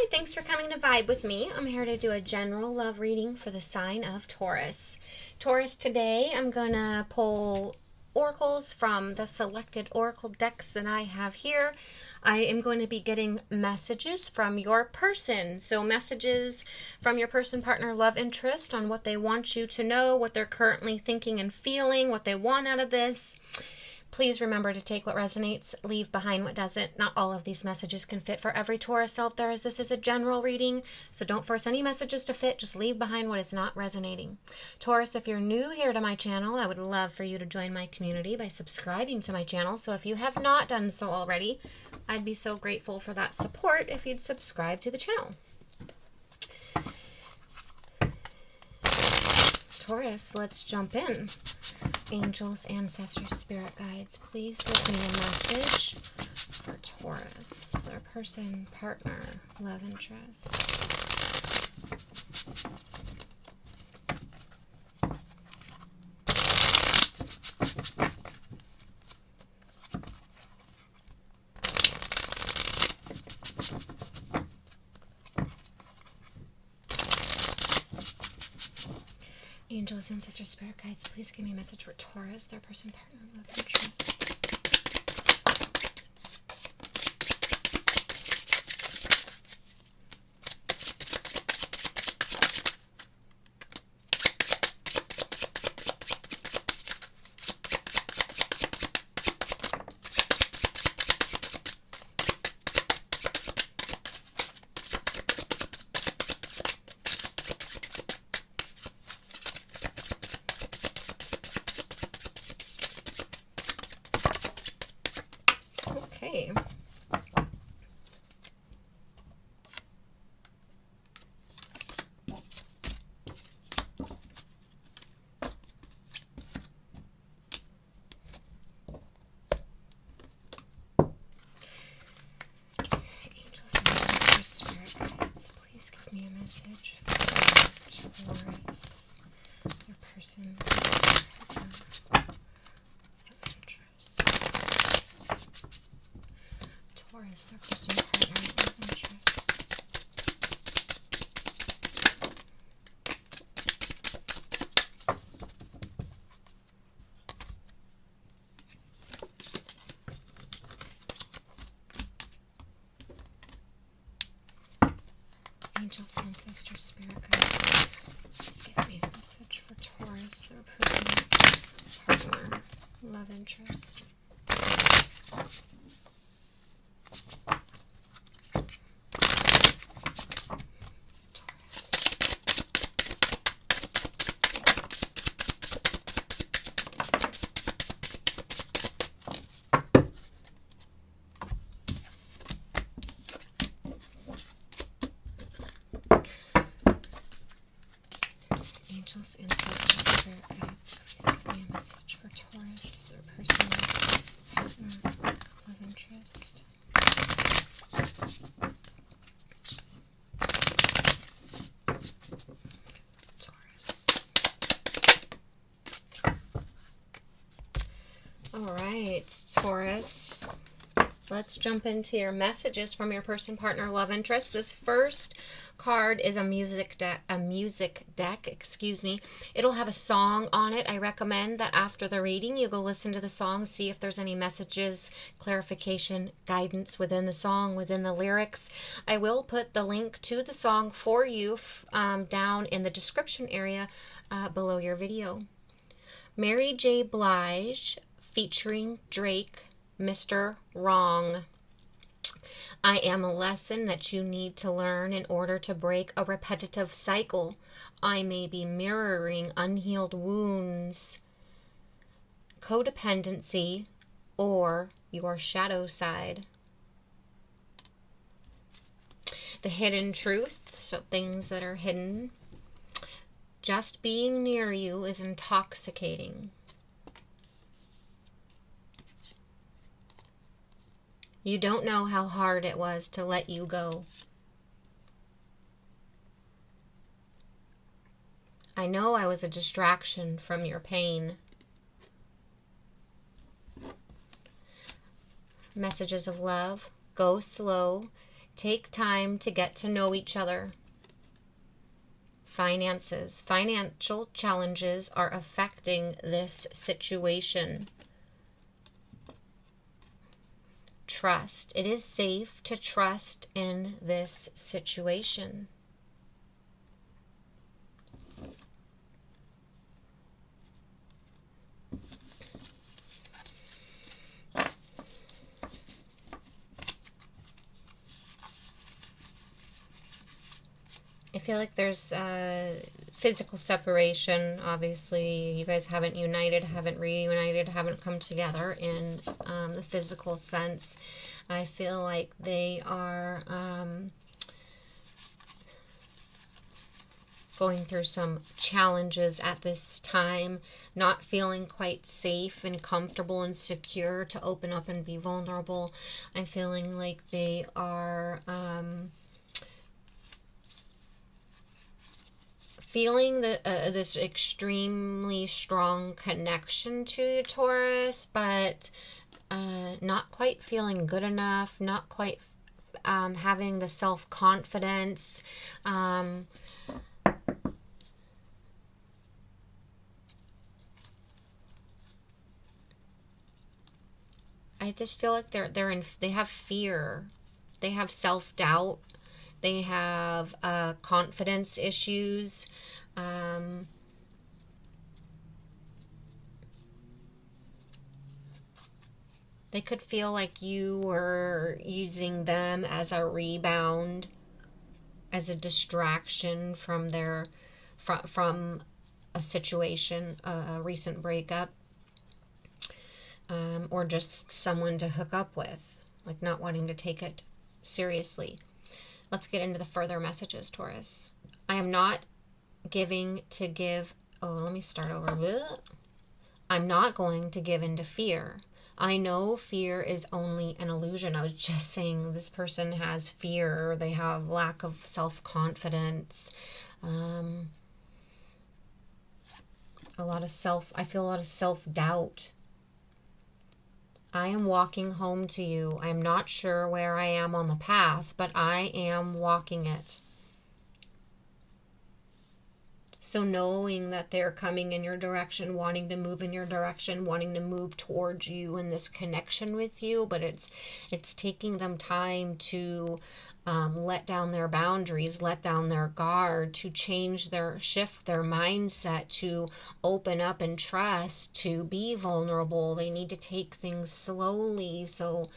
Hi, thanks for coming to Vibe with me. I'm here to do a general love reading for the sign of Taurus. Taurus, today I'm going to pull oracles from the selected oracle decks that I have here. I am going to be getting messages from your person. So messages from your person, partner, love interest on what they want you to know, what they're currently thinking and feeling, what they want out of this. Please remember to take what resonates, leave behind what doesn't. Not all of these messages can fit for every Taurus out there, as this is a general reading. So don't force any messages to fit. Just leave behind what is not resonating. Taurus, if you're new here to my channel, I would love for you to join my community by subscribing to my channel. So if you have not done so already, I'd be so grateful for that support if you'd subscribe to the channel. Taurus, let's jump in. Angels, ancestors, spirit guides, please give me a message for Taurus, their person, partner, love interest. Angels, ancestors, spirit guides, please give me a message for Taurus, their person, partner, love interest. Okay. Angels, ancestors, spirit guides, please give me a message for Taurus, your person, partner, love interest. Taurus, their person, partner, love interest. Angels, ancestors, spirit guides, please give me a message for Taurus, their person, partner, love interest. Angels, ancestors, spirit guides, please give me a message for Taurus, their person, partner, love interest. Taurus. Alright, Taurus. Let's jump into your messages from your person, partner, love interest. This first card is a music deck, excuse me. It'll have a song on it. I recommend that after the reading you go listen to the song, see if there's any messages, clarification, guidance within the song, within the lyrics. I will put the link to the song for you down in the description area below your video. Mary J. Blige featuring Drake, Mr. Wrong. I am a lesson that you need to learn in order to break a repetitive cycle. I may be mirroring unhealed wounds, codependency, or your shadow side. The hidden truth, so things that are hidden. Just being near you is intoxicating. You don't know how hard it was to let you go. I know I was a distraction from your pain. Messages of love. Go slow. Take time to get to know each other. Finances. Financial challenges are affecting this situation. Trust. It is safe to trust in this situation. I feel like there's physical separation. Obviously, you guys haven't united, haven't reunited, haven't come together in the physical sense. I feel like they are going through some challenges at this time, not feeling quite safe and comfortable and secure to open up and be vulnerable. I'm feeling like they are feeling this extremely strong connection to Taurus, but not quite feeling good enough, not quite having the self-confidence. I just feel like they have fear, they have self-doubt, they have confidence issues. They could feel like you were using them as a rebound, as a distraction from from a situation, a recent breakup, or just someone to hook up with, like not wanting to take it seriously. Let's get into the further messages, Taurus. I am not giving to give. Oh, let me start over. I'm not going to give in to fear. I know fear is only an illusion. I was just saying this person has fear. They have lack of self-confidence. I feel a lot of self-doubt. I am walking home to you. I'm not sure where I am on the path, but I am walking it. So knowing that they're coming in your direction, wanting to move in your direction, wanting to move towards you in this connection with you, but it's taking them time to let down their boundaries, let down their guard, to shift their mindset, to open up and trust, to be vulnerable. They need to take things slowly so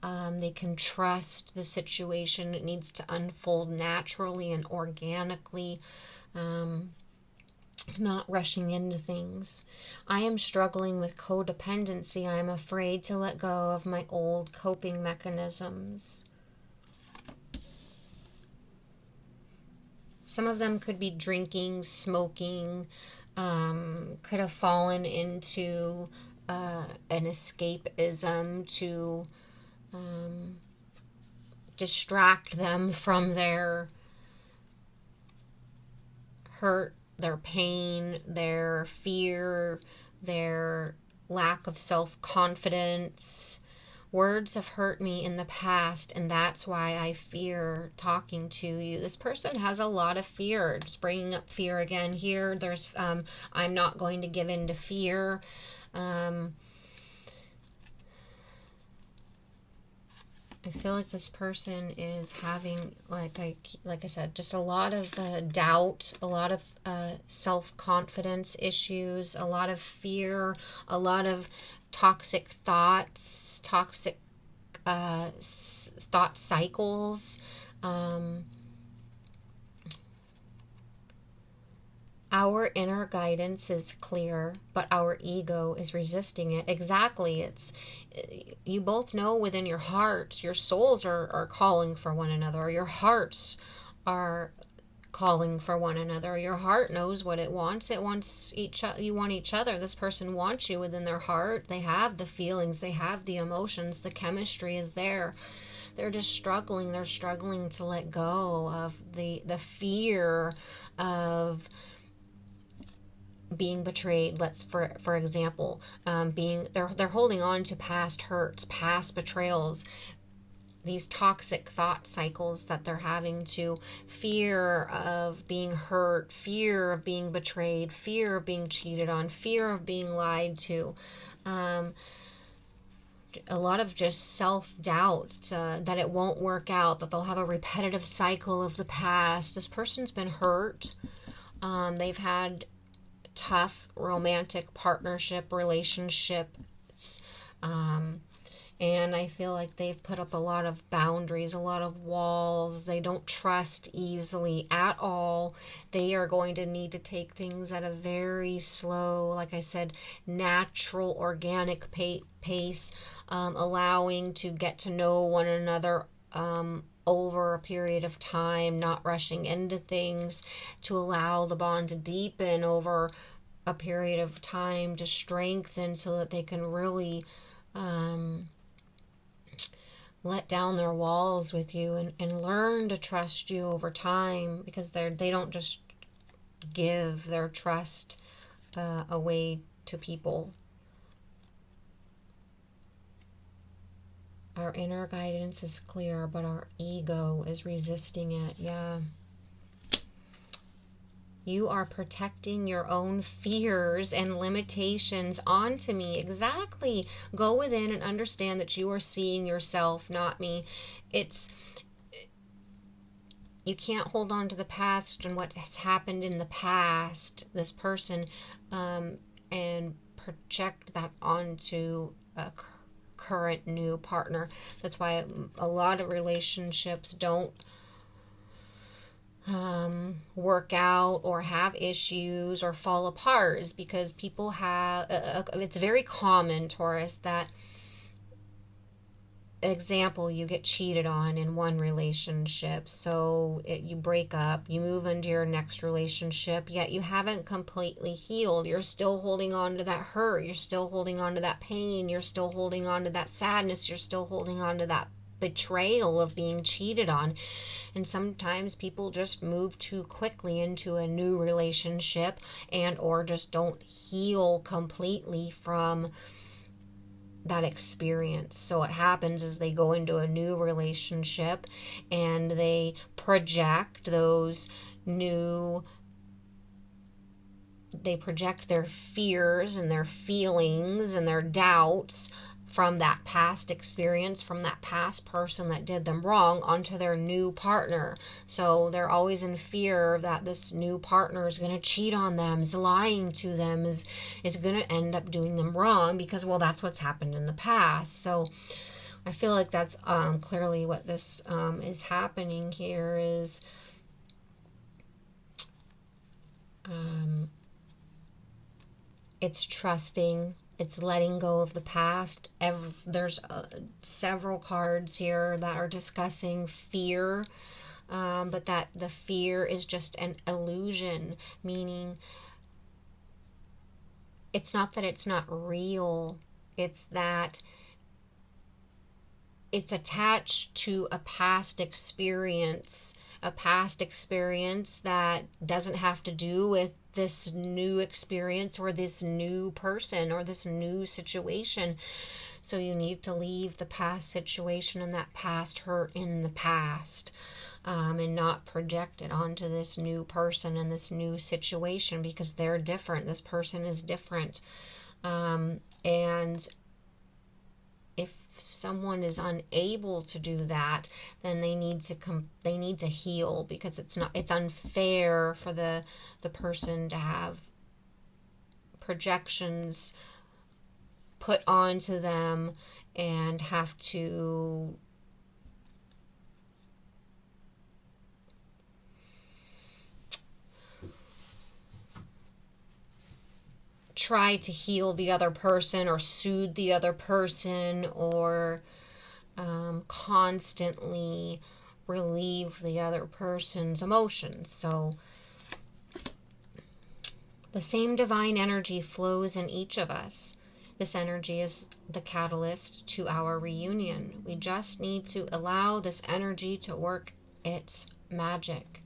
they can trust the situation. It needs to unfold naturally and organically. Not rushing into things. I am struggling with codependency. I am afraid to let go of my old coping mechanisms. Some of them could be drinking, smoking, could have fallen into an escapism to distract them from their hurt, their pain, their fear, their lack of self-confidence. Words have hurt me in the past, and that's why I fear talking to you. This person has a lot of fear. Just bringing up fear again here. There's, I'm not going to give in to fear. I feel like this person is having, like I said, just a lot of doubt, a lot of self-confidence issues, a lot of fear, a lot of toxic thoughts, toxic thought cycles. Our inner guidance is clear, but our ego is resisting it. Exactly. You both know within your hearts, your souls are calling for one another. Your hearts are calling for one another. Your heart knows what it wants. It wants you want each other. This person wants you within their heart. They have the feelings, they have the emotions, the chemistry is there. They're just struggling. They're struggling to let go of the fear of being betrayed. For example, they're holding on to past hurts, past betrayals. these toxic thought cycles that they're having to fear of being hurt, fear of being betrayed, fear of being cheated on, fear of being lied to. A lot of just self-doubt that it won't work out, that they'll have a repetitive cycle of the past. This person's been hurt. They've had tough romantic partnership relationships. And I feel like they've put up a lot of boundaries, a lot of walls. They don't trust easily at all. They are going to need to take things at a very slow, like I said, natural, organic pace, allowing to get to know one another over a period of time, not rushing into things, to allow the bond to deepen over a period of time, to strengthen so that they can really let down their walls with you and learn to trust you over time, because they don't just give their trust away to people. Our inner guidance is clear, but our ego is resisting it. Yeah. You are projecting your own fears and limitations onto me. Exactly. Go within and understand that you are seeing yourself, not me. You can't hold on to the past and what has happened in the past, this person, and project that onto a current new partner. That's why a lot of relationships don't work out or have issues or fall apart, is because people have it's very common, Taurus, that example, you get cheated on in one relationship, so you break up, you move into your next relationship, yet you haven't completely healed. You're still holding on to that hurt, you're still holding on to that pain, you're still holding on to that sadness, you're still holding on to that betrayal of being cheated on. And sometimes people just move too quickly into a new relationship and or just don't heal completely from that experience. So what happens is they go into a new relationship and they project their fears and their feelings and their doubts from that past experience, from that past person that did them wrong, onto their new partner. So they're always in fear that this new partner is going to cheat on them, is lying to them, is going to end up doing them wrong, because, well, that's what's happened in the past. So I feel like that's clearly what this is happening here is it's trusting. It's letting go of the past. There's several cards here that are discussing fear, but that the fear is just an illusion, meaning it's not that it's not real, it's that it's attached to a past experience that doesn't have to do with this new experience or this new person or this new situation. So you need to leave the past situation and that past hurt in the past, and not project it onto this new person and this new situation, because they're different. This person is different. And if someone is unable to do that, then they need to heal, because it's unfair for the person to have projections put onto them and have to try to heal the other person or soothe the other person or constantly relieve the other person's emotions. So the same divine energy flows in each of us. This energy is the catalyst to our reunion. We just need to allow this energy to work its magic.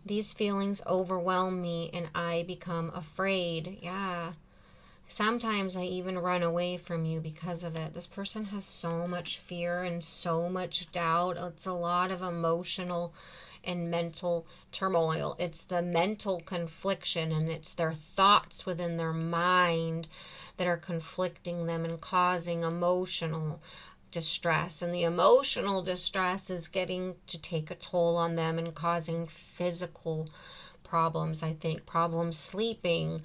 These feelings overwhelm me and I become afraid. Yeah. Sometimes I even run away from you because of it. This person has so much fear and so much doubt. It's a lot of emotional and mental turmoil. It's the mental confliction, and it's their thoughts within their mind that are conflicting them and causing emotional distress. And the emotional distress is getting to take a toll on them and causing physical problems, I think. Problems sleeping,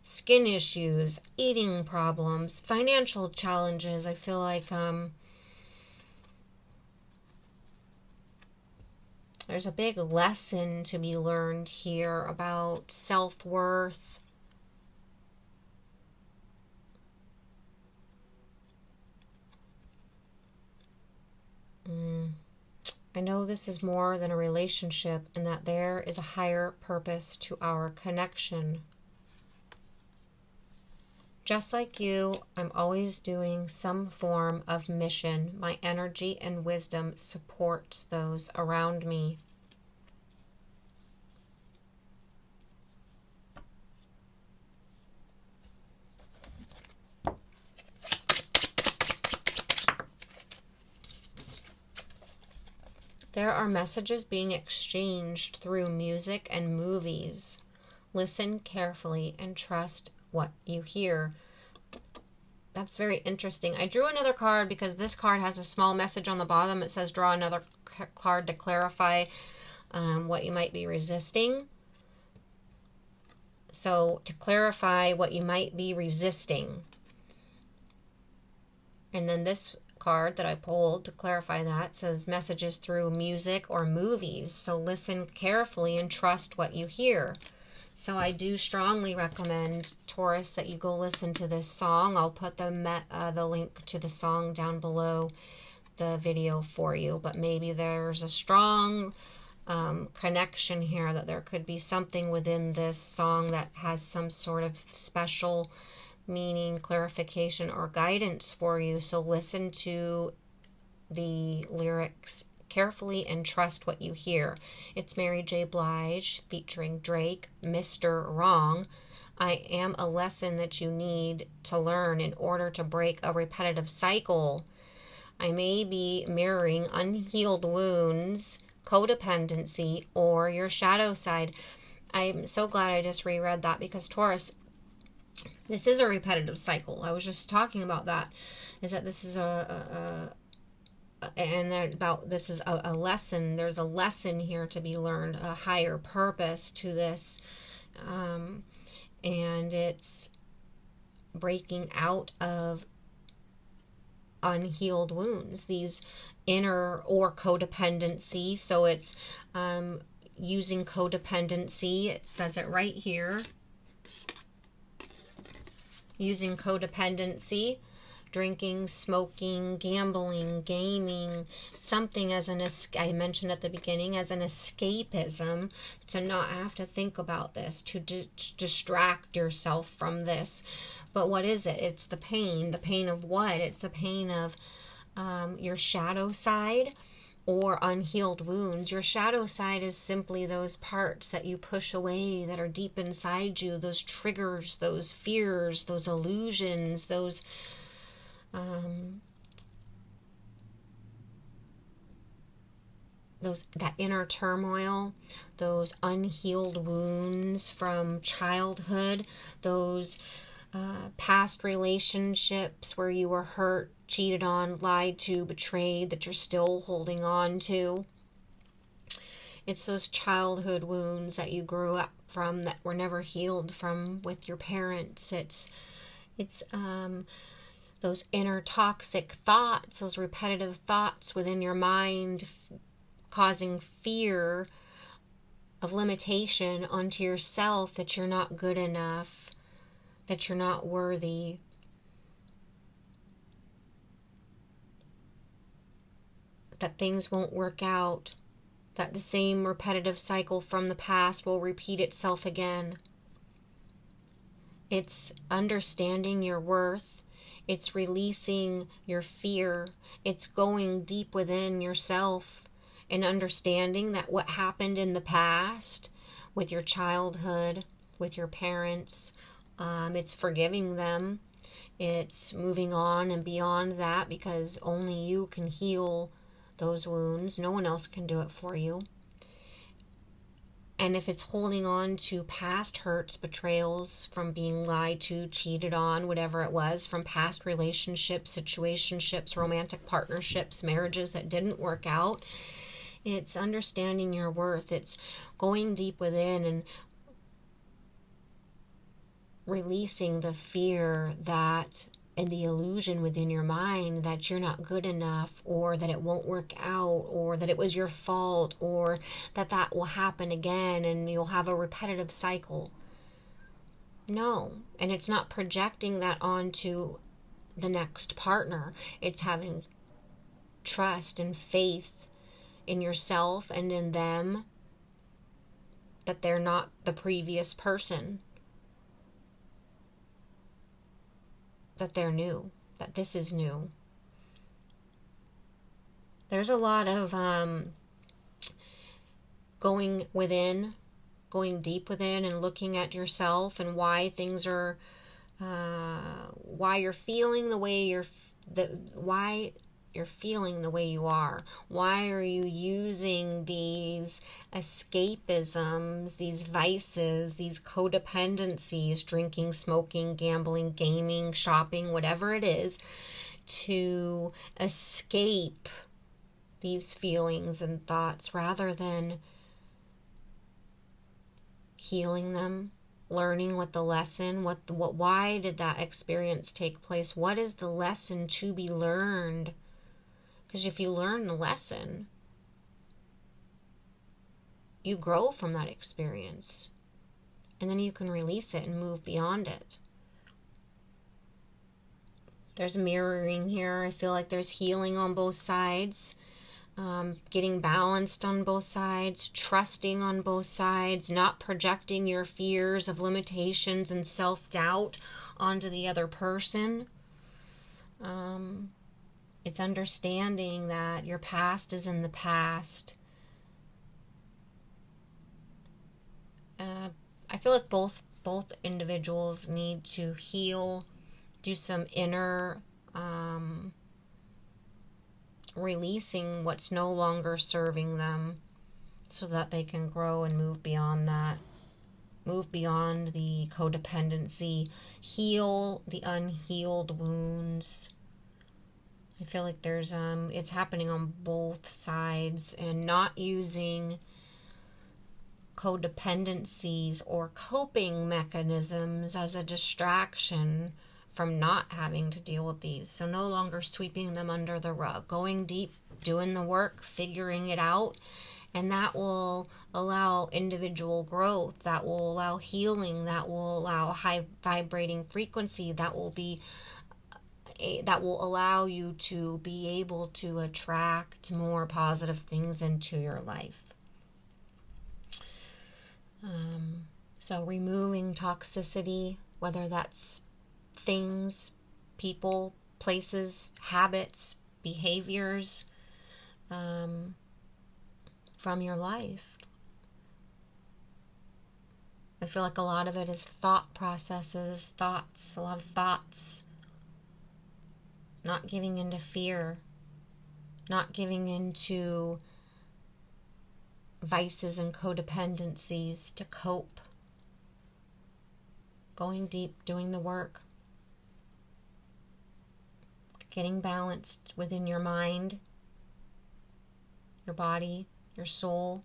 skin issues, eating problems, financial challenges. I feel like there's a big lesson to be learned here about self-worth. I know this is more than a relationship, and that there is a higher purpose to our connection. Just like you, I'm always doing some form of mission. My energy and wisdom supports those around me. There are messages being exchanged through music and movies. Listen carefully and trust what you hear. That's very interesting. I drew another card because this card has a small message on the bottom. It says draw another card to clarify what you might be resisting. So to clarify what you might be resisting. And then this card that I pulled to clarify that says messages through music or movies. So listen carefully and trust what you hear. So I do strongly recommend, Taurus, that you go listen to this song. I'll put the link to the song down below the video for you. But maybe there's a strong connection here, that there could be something within this song that has some sort of special meaning, clarification, or guidance for you. So listen to the lyrics carefully and trust what you hear. It's Mary J. Blige featuring Drake, Mr. Wrong. I am a lesson that you need to learn in order to break a repetitive cycle. I may be mirroring unhealed wounds, codependency, or your shadow side. I'm so glad I just reread that, because Taurus, this is a repetitive cycle. I was just talking about that, is that this is a lesson. There's a lesson here to be learned, a higher purpose to this, and it's breaking out of unhealed wounds, these inner or codependency. So it's using codependency. It says it right here. Using codependency, drinking, smoking, gambling, gaming, something as I mentioned at the beginning, as an escapism, to not have to think about this, to distract yourself from this. But what is it? It's the pain. The pain of what? It's the pain of your shadow side or unhealed wounds. Your shadow side is simply those parts that you push away that are deep inside you, those triggers, those fears, those illusions, those that inner turmoil, those unhealed wounds from childhood, those past relationships where you were hurt, cheated on, lied to, betrayed, that you're still holding on to. It's those childhood wounds that you grew up from that were never healed from with your parents. It's those inner toxic thoughts, those repetitive thoughts within your mind, causing fear of limitation onto yourself, that you're not good enough, that you're not worthy. That things won't work out, that the same repetitive cycle from the past will repeat itself again. It's understanding your worth. It's releasing your fear. It's going deep within yourself and understanding that what happened in the past with your childhood, with your parents, It's forgiving them. It's moving on and beyond that, because only you can heal those wounds. No one else can do it for you. And if it's holding on to past hurts, betrayals, from being lied to, cheated on, whatever it was, from past relationships, situationships, romantic partnerships, marriages that didn't work out, it's understanding your worth. It's going deep within and releasing the fear that, and the illusion within your mind that you're not good enough, or that it won't work out, or that it was your fault, or that will happen again and you'll have a repetitive cycle. No. And it's not projecting that onto the next partner. It's having trust and faith in yourself and in them, that they're not the previous person, that they're new, that this is new. There's a lot of going within, going deep within, and looking at yourself and why things are, why you're feeling the way why you're feeling the way you are. Why are you using these escapisms, these vices, these codependencies, drinking, smoking, gambling, gaming, shopping, whatever it is, to escape these feelings and thoughts rather than healing them, learning what the lesson, why did that experience take place? What is the lesson to be learned? Because if you learn the lesson, you grow from that experience. And then you can release it and move beyond it. There's mirroring here. I feel like there's healing on both sides. Getting balanced on both sides. Trusting on both sides. Not projecting your fears of limitations and self-doubt onto the other person. It's understanding that your past is in the past. I feel like both individuals need to heal, do some inner releasing what's no longer serving them, so that they can grow and move beyond that. Move beyond the codependency, heal the unhealed wounds. I feel like there's it's happening on both sides, and not using codependencies or coping mechanisms as a distraction from not having to deal with these. So no longer sweeping them under the rug, going deep, doing the work, figuring it out, and that will allow individual growth, that will allow healing, that will allow high vibrating frequency, that will allow you to be able to attract more positive things into your life. So removing toxicity, whether that's things, people, places, habits, behaviors, from your life. I feel like a lot of it is thought processes, a lot of thoughts. Not giving into fear, not giving into vices and codependencies to cope. Going deep, doing the work. Getting balanced within your mind, your body, your soul.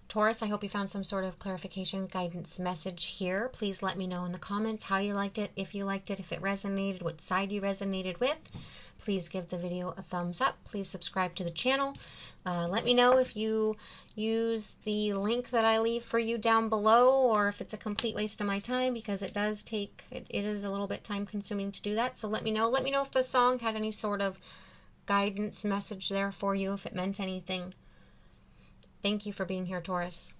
Taurus, I hope you found some sort of clarification, guidance message here. Please let me know in the comments how you liked it, if you liked it, if it resonated, what side you resonated with. Please give the video a thumbs up. Please subscribe to the channel. Let me know if you use the link that I leave for you down below, or if it's a complete waste of my time, because it is a little bit time consuming to do that. So let me know. Let me know if the song had any sort of guidance message there for you, if it meant anything. Thank you for being here, Taurus.